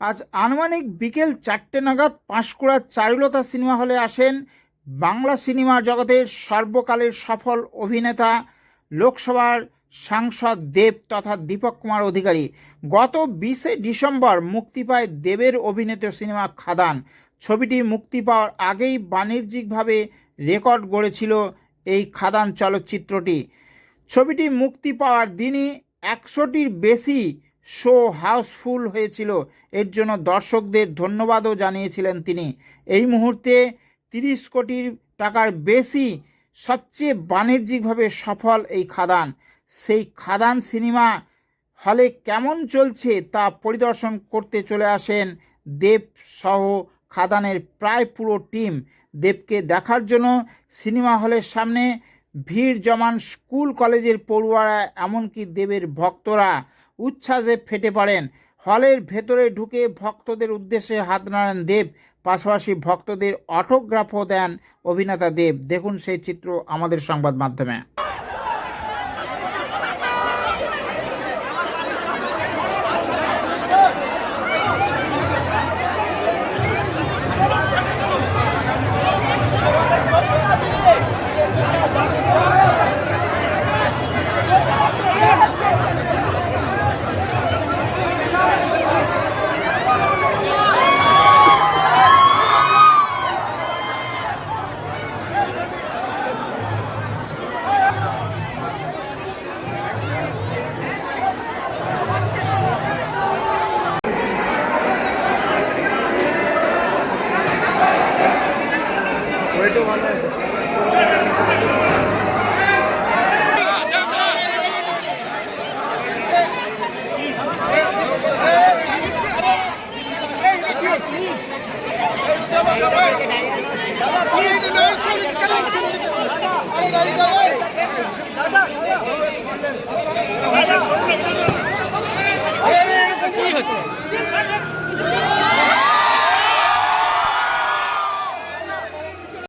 আজ আনুমানিক বিকেল 4টে নাগাদ পাঁশকুড়ার চারুলতা সিনেমা হলে আসেন বাংলা সিনেমা জগতের সর্বকালের সফল অভিনেতা লোকসভার সাংসদ দেব তথা দীপক কুমার অধিকারী। গত 20শে ডিসেম্বর মুক্তি পায় দেবের অভিনীত সিনেমা খাদান। ছবিটি মুক্তি পাওয়ার আগেই বাণিজ্যিকভাবে রেকর্ড গড়েছিল এই খাদান চলচ্চিত্রটি। ছবিটি মুক্তি পাওয়ার দিনই 100টির বেশি শো হাউসফুল হয়েছিল। এর জন্য দর্শকদের ধন্যবাদও জানিয়েছিলেন তিনি। এই মুহূর্তে 30 কোটি টাকার বেশি সবচেয়ে বাণিজ্যিকভাবে সফল এই খাদান। সেই খাদান সিনেমা হলে কেমন চলছে তা পরিদর্শন করতে চলে আসেন দেব সহ খাদানের প্রায় পুরো টিম। দেবকে দেখার জন্য সিনেমা হলের সামনে ভিড় জমান স্কুল কলেজের পড়ুয়ারা, এমনকি দেবের ভক্তরা উচ্ছ্বাসে ফেটে পড়েন। হলের ভেতরে ঢুকে ভক্তদের উদ্দেশ্যে হাত নাড়েন দেব, পাশাপাশি ভক্তদের অটোগ্রাফও দেন অভিনেতা দেব। দেখুন সেই চিত্র আমাদের সংবাদ মাধ্যমে। দাদা